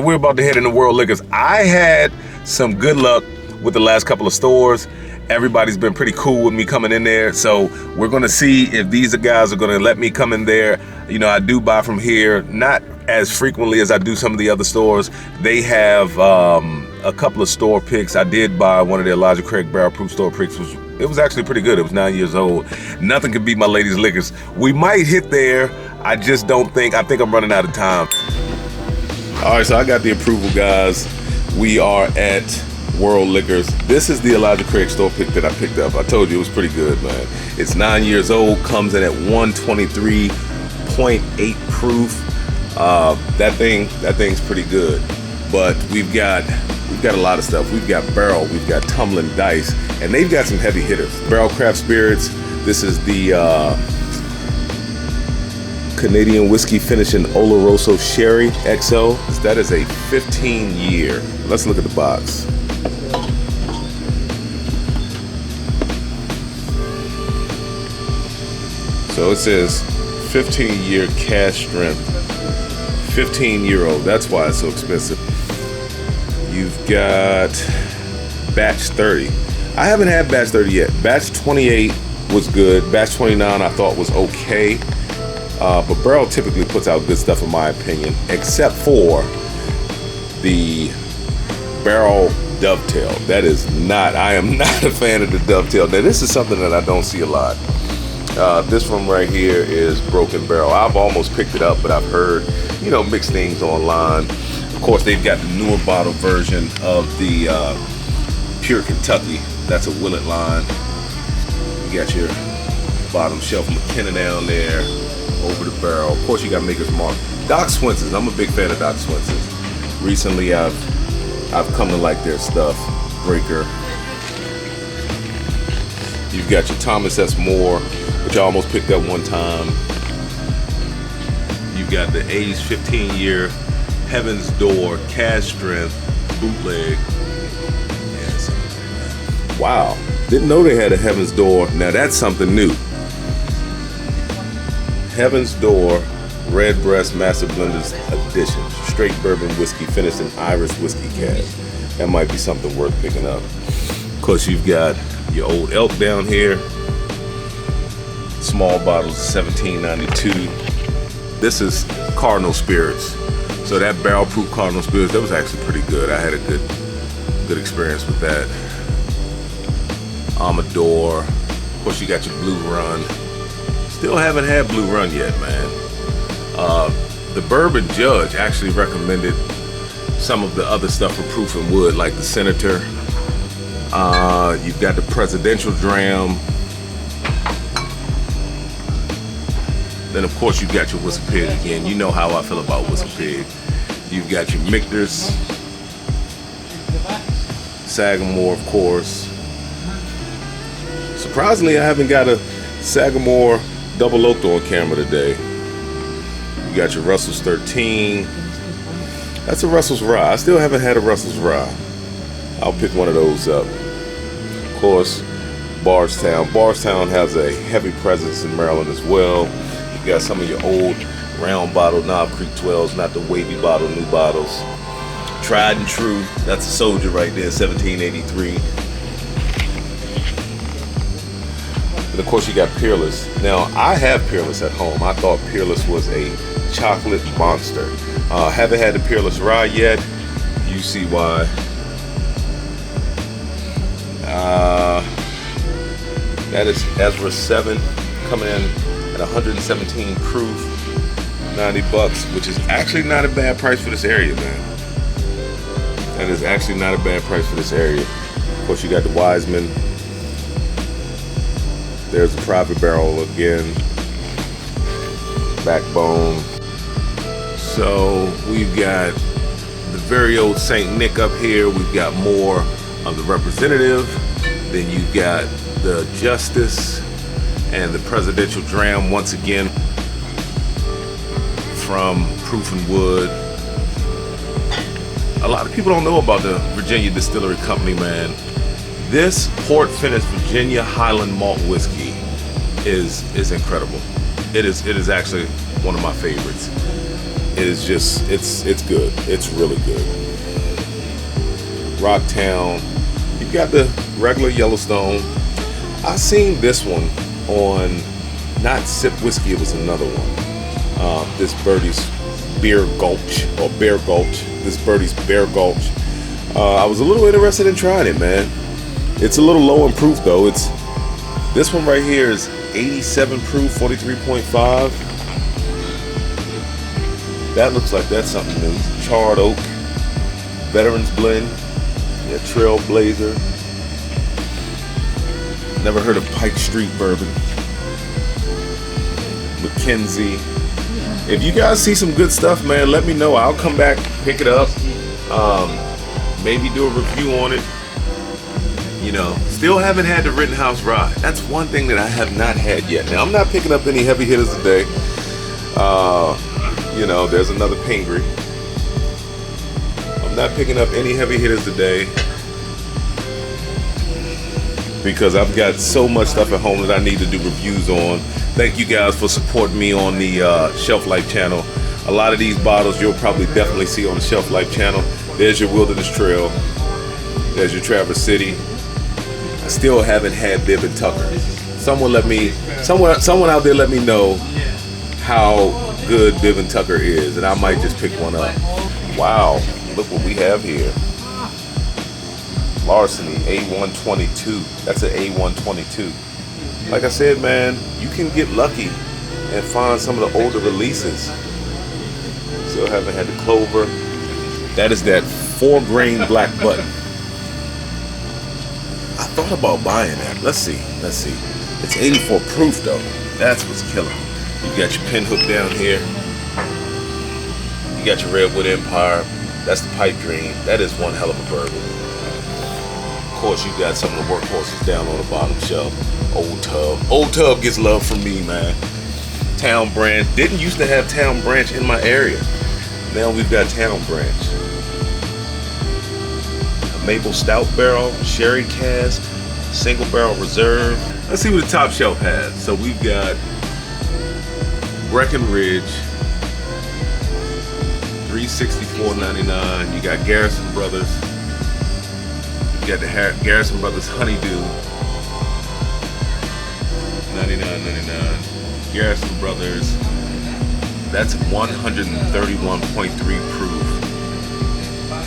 we're about to head into World Liquors. I had some good luck with the last couple of stores. Everybody's been pretty cool with me coming in there. So we're gonna see if these guys are gonna let me come in there. You know, I do buy from here, not as frequently as I do some of the other stores. They have a couple of store picks. I did buy one of the Elijah Craig barrel proof store picks. It was actually pretty good. It was 9 years old. Nothing can beat my ladies' liquors. We might hit there. I just don't think, I think I'm running out of time. All right, so I got the approval, guys. We are at World Liquors. This is the Elijah Craig store pick that I picked up. I told you it was pretty good, man. It's 9 years old, comes in at 123.8 proof. That thing's pretty good. But we've got a lot of stuff. We've got Barrel, we've got Tumbling Dice, and they've got some heavy hitters. Barrel Craft Spirits. This is the Canadian whiskey finishing Oloroso Sherry XO. That is a 15-year. Let's look at the box. So it says 15-year cash strength, 15-year-old. That's why it's so expensive. You've got batch 30. I haven't had batch 30 yet. Batch 28 was good. Batch 29 I thought was okay. But Barrel typically puts out good stuff in my opinion, except for the Barrel Dovetail. I am not a fan of the Dovetail. Now this is something that I don't see a lot. This one right here is Broken Barrel. I've almost picked it up, but I've heard, you know, mixed things online. Of course, they've got the newer bottle version of the Pure Kentucky. That's a Willet line. You got your bottom shelf McKenna down there, over the barrel. Of course, you got Maker's Mark. Doc Swenson's. I'm a big fan of Doc Swenson's. Recently, I've come to like their stuff. Breaker. You've got your Thomas S. Moore, which I almost picked up one time. You've got the aged 15-year Heaven's Door Cash Strength Bootleg. Yes. Wow. Didn't know they had a Heaven's Door. Now that's something new. Heaven's Door Red Breast Master Blenders Edition. Straight bourbon whiskey finished in Irish whiskey cask. That might be something worth picking up. Of course, you've got your old elk down here. Small bottles, $17.92. This is Cardinal Spirits. So that barrel proof Cardinal Spirits, that was actually pretty good. I had a good experience with that. Amador. Of course, you got your Blue Run. Still haven't had Blue Run yet, man. The Bourbon Judge actually recommended some of the other stuff for Proof and Wood, like the Senator. You've got the Presidential Dram. Then of course you've got your Whiskey Pig again. You know how I feel about Whiskey Pig. You've got your Michter's, Sagamore, of course. Surprisingly, I haven't got a Sagamore Double Oaked on camera today. You got your Russell's 13. That's a Russell's Rye. I still haven't had a Russell's Rye. I'll pick one of those up. Of course, Bardstown. Bardstown has a heavy presence in Maryland as well. You got some of your old round bottle Knob Creek 12s, not the wavy bottle, new bottles. Tried and True. That's a soldier right there, 1783. And of course you got Peerless. Now I have Peerless at home. I thought Peerless was a chocolate monster. Haven't had the Peerless Rye yet. You see why. That is Ezra 7 coming in at 117 proof, $90, which is actually not a bad price for this area, man. That is actually not a bad price for this area. Of course you got the Wiseman. There's the Private Barrel again. Backbone. So we've got the very old St. Nick up here. We've got more of the Representative. Then you've got the Justice and the Presidential Dram once again from Proof and Wood. A lot of people don't know about the Virginia Distillery Company, man. This port finished Virginia Highland malt whiskey is incredible. It is actually one of my favorites. is just, it's good. It's really good. Rocktown. You got the regular Yellowstone. I seen this one on, not Sip Whiskey, it was another one. This Birdie's Beer Gulch, or Bear Gulch. This Birdie's Bear Gulch. I was a little interested in trying it, man. It's a little low in proof though. This one right here is 87 proof, 43.5. That looks like that's something new. Charred Oak, Veterans Blend, yeah, Trailblazer. Never heard of Pike Street Bourbon. Mackenzie. If you guys see some good stuff, man, let me know. I'll come back, pick it up, maybe do a review on it. You know, still haven't had the Rittenhouse Rye. That's one thing that I have not had yet. Now, I'm not picking up any heavy hitters today. You know, there's another Pingree. I'm not picking up any heavy hitters today because I've got so much stuff at home that I need to do reviews on. Thank you guys for supporting me on the Shelf Life channel. A lot of these bottles you'll probably definitely see on the Shelf Life channel. There's your Wilderness Trail. There's your Traverse City. I still haven't had Bibb and Tucker. Someone out there let me know how good Bibb and Tucker is, and I might just pick one up. Wow, look what we have here. Larceny A122. That's an A122. Like I said, man, you can get lucky and find some of the older releases. Still haven't had the Clover. That is that 4-grain black button. I thought about buying that. Let's see. It's 84 proof though. That's what's killing. You got your Pinhook down here. You got your Redwood Empire. That's the Pipe Dream. That is one hell of a bourbon. Of course, you got some of the workhorses down on the bottom shelf. Old Tub. Old Tub gets love from me, man. Town Branch. Didn't used to have Town Branch in my area. Now we've got Town Branch. A Maple Stout Barrel, Sherry Cask, Single Barrel Reserve. Let's see what the top shelf has. So we've got Breckenridge, $364.99. You got Garrison Brothers. You got the Garrison Brothers Honeydew, $99.99. Garrison Brothers, that's 131.3 proof,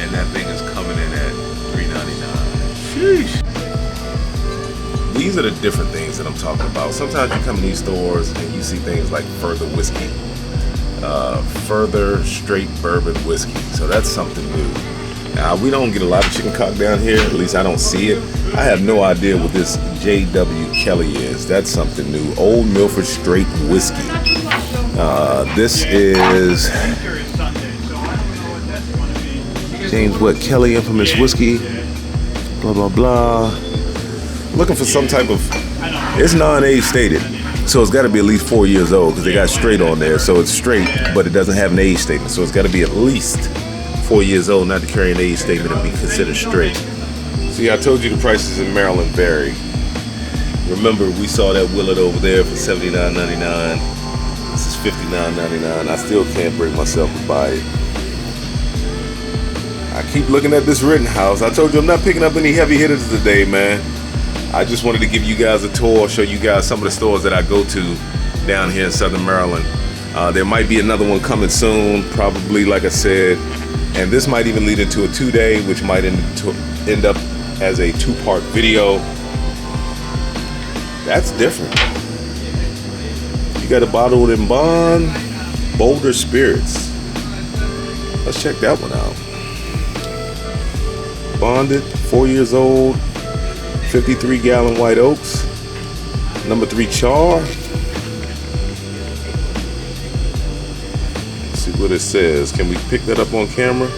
and that thing is coming in at $3.99. Sheesh. These are the different things that I'm talking about. Sometimes you come in these stores and you see things like Further Whiskey, Further Straight Bourbon Whiskey. So that's something new. Now, we don't get a lot of chicken cock down here. At least I don't see it. I have no idea what this J.W. Kelly is. That's something new. Old Milford Straight Whiskey. This is James Webb Kelly Infamous Whiskey. Blah, blah, blah. Looking for some type of, it's non-age stated, so it's got to be at least 4 years old because they got straight on there. So it's straight, but it doesn't have an age statement. So it's got to be at least 4 years old not to carry an age statement and be considered straight. See, I told you the prices in Maryland vary. Remember, we saw that Willard over there for $79.99. This is $59.99. I still can't bring myself to buy it. I keep looking at this Rittenhouse. I told you I'm not picking up any heavy hitters today, man. I just wanted to give you guys a tour, show you guys some of the stores that I go to down here in Southern Maryland. There might be another one coming soon, probably, like I said. And this might even lead into a 2-day, which might end up as a 2-part video. That's different. You got a bottle in Bond, Boulder Spirits. Let's check that one out. Bonded, 4 years old, 53-gallon White Oaks, number 3 Char. Let's see what it says. Can we pick that up on camera?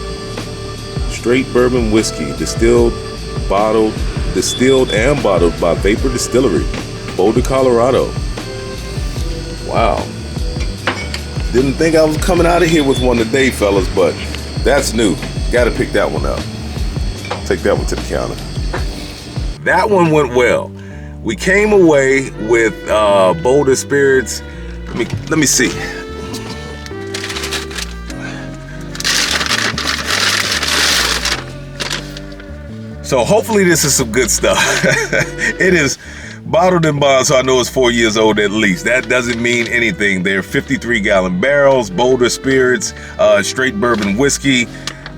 Straight bourbon whiskey, distilled and bottled by Vapor Distillery, Boulder, Colorado. Wow. Didn't think I was coming out of here with one today, fellas, but that's new. Got to pick that one up. Take that one to the counter. That one went well. We came away with Boulder Spirits. Let me see. So hopefully this is some good stuff. It is bottled in bond, so I know it's 4 years old at least. That doesn't mean anything. They're 53-gallon barrels, Boulder spirits, straight bourbon whiskey.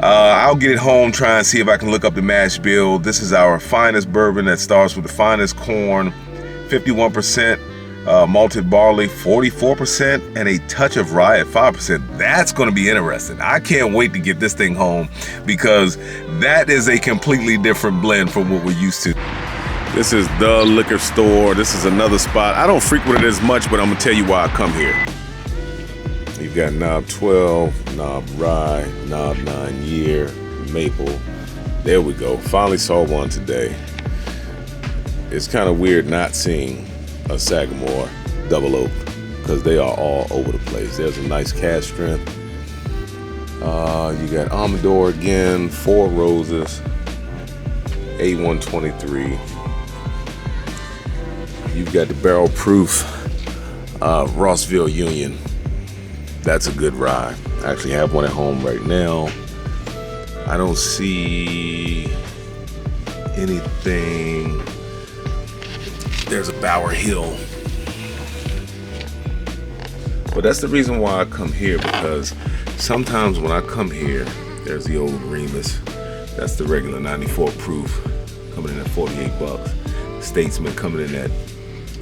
I'll get it home, try and see if I can look up the mash bill. This is our finest bourbon that starts with the finest corn, 51%, malted barley, 44%, and a touch of rye at 5%. That's going to be interesting. I can't wait to get this thing home because that is a completely different blend from what we're used to. This is the liquor store. This is another spot. I don't frequent it as much, but I'm gonna tell you why I come here. You've got Knob 12, Knob Rye, Knob 9 Year, Maple. There we go. Finally saw one today. It's kind of weird not seeing a Sagamore Double Oak because they are all over the place. There's a nice cask strength. You got Amador again, Four Roses, A123. You've got the barrel proof Rossville Union. That's a good rye. I actually have one at home right now. I don't see anything. There's a Bower Hill. But that's the reason why I come here, because sometimes when I come here, there's the old Remus. That's the regular 94 proof, coming in at 48 bucks. Statesman coming in at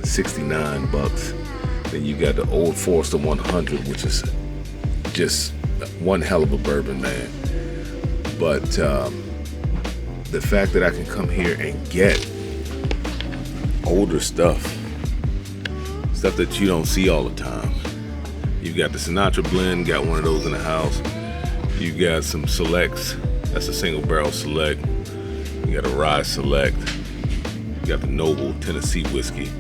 69 bucks. Then you got the Old Forester 100, which is just one hell of a bourbon, man. But the fact that I can come here and get older stuff that you don't see all the time. You've got the Sinatra blend, got one of those in the house. You got some selects. That's a single barrel select. You got a rye select. You got the Noble Tennessee whiskey.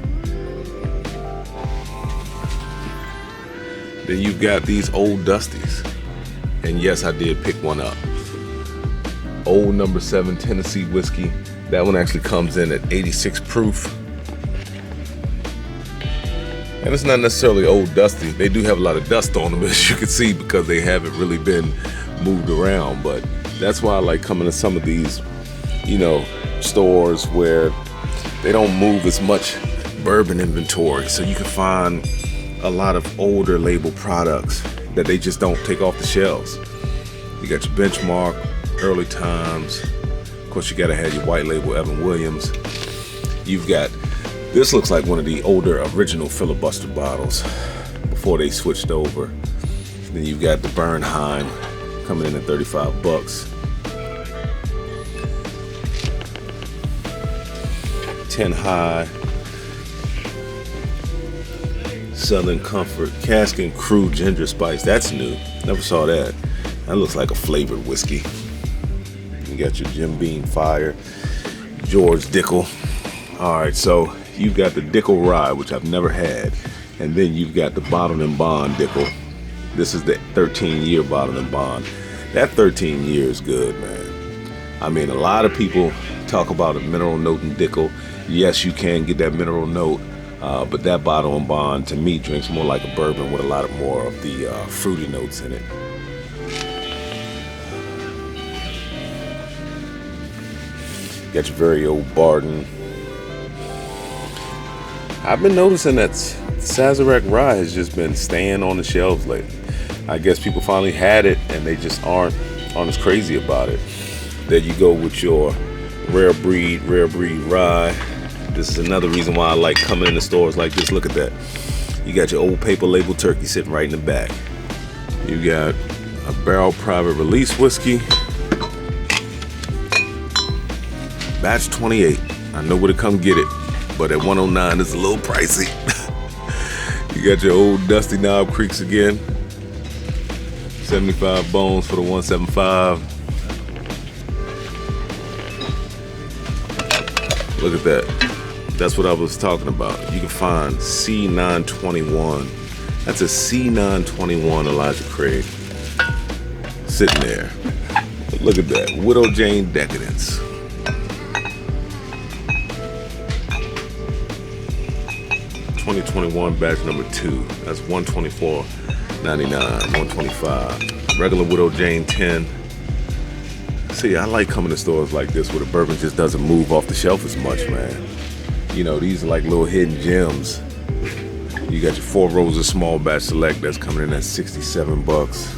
Then you've got these old Dusties. And yes, I did pick one up. Old number 7 Tennessee whiskey. That one actually comes in at 86 proof. And it's not necessarily old Dusty. They do have a lot of dust on them, as you can see, because they haven't really been moved around. But that's why I like coming to some of these, stores where they don't move as much bourbon inventory. So you can find a lot of older label products that they just don't take off the shelves. You got your Benchmark, Early Times. Of course, you gotta have your white label Evan Williams. You've got, this looks like one of the older original filibuster bottles before they switched over. Then you've got the Bernheim coming in at 35 bucks. 10 High, Southern Comfort, Cask and Crew Ginger Spice. That's new. Never saw that. That looks like a flavored whiskey. You got your Jim Beam Fire, George Dickel. All right, so you've got the Dickel Rye, which I've never had, and then you've got the Bottled and Bond Dickel. This is the 13-year Bottled and Bond. That 13 year is good, man. I mean, a lot of people talk about a mineral note in Dickel. Yes, you can get that mineral note. But that Bottle and Bond, to me, drinks more like a bourbon with a lot more of the fruity notes in it. Got your very old Barton. I've been noticing that Sazerac Rye has just been staying on the shelves lately. I guess people finally had it and they just aren't as crazy about it. There you go with your rare breed rye. This is another reason why I like coming into stores like this. Look at that. You got your old paper label turkey sitting right in the back. You got a barrel private release whiskey. Batch 28. I know where to come get it, but at 109 it's a little pricey. You got your old Dusty Knob Creeks again. 75 bones for the 175. Look at that. That's what I was talking about. You can find C921. That's a C921 Elijah Craig sitting there. But look at that. Widow Jane Decadence. '21 batch number 2. That's $124.99, $125. Regular Widow Jane 10. tell you, I like coming to stores like this where the bourbon just doesn't move off the shelf as much, man. You know, these are like little hidden gems. You got your 4 Roses Small Batch Select that's coming in at 67 bucks.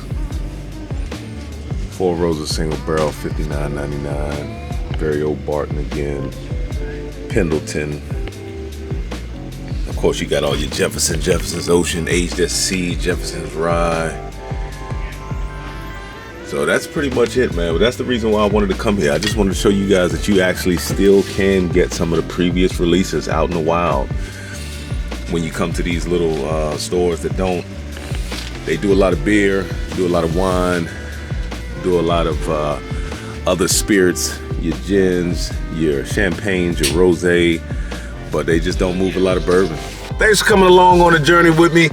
4 Roses Single Barrel, $59.99. Very Old Barton again. Pendleton. Of course, you got all your Jefferson's Ocean, aged at sea, Jefferson's Rye. So that's pretty much it, man. But that's the reason why I wanted to come here. I just wanted to show you guys that you actually still can get some of the previous releases out in the wild. When you come to these little stores that don't, they do a lot of beer, do a lot of wine, do a lot of other spirits, your gins, your champagnes, your rosé, but they just don't move a lot of bourbon. Thanks for coming along on the journey with me.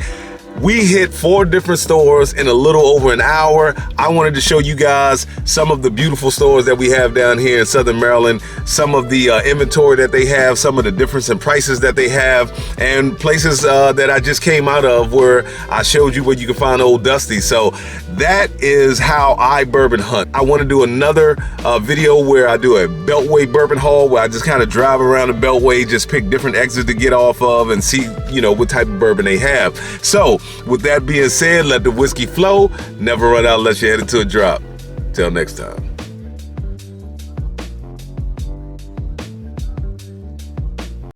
We hit 4 different stores in a little over an hour. I wanted to show you guys some of the beautiful stores that we have down here in Southern Maryland, some of the inventory that they have, some of the difference in prices that they have, and places that I just came out of where I showed you where you can find Old Dusty. So that is how I bourbon hunt. I want to do another video where I do a Beltway bourbon haul, where I just kind of drive around the Beltway, just pick different exits to get off of and see, you know, what type of bourbon they have. So with that being said, let the whiskey flow. Never run out unless you're headed to a drop. Till next time.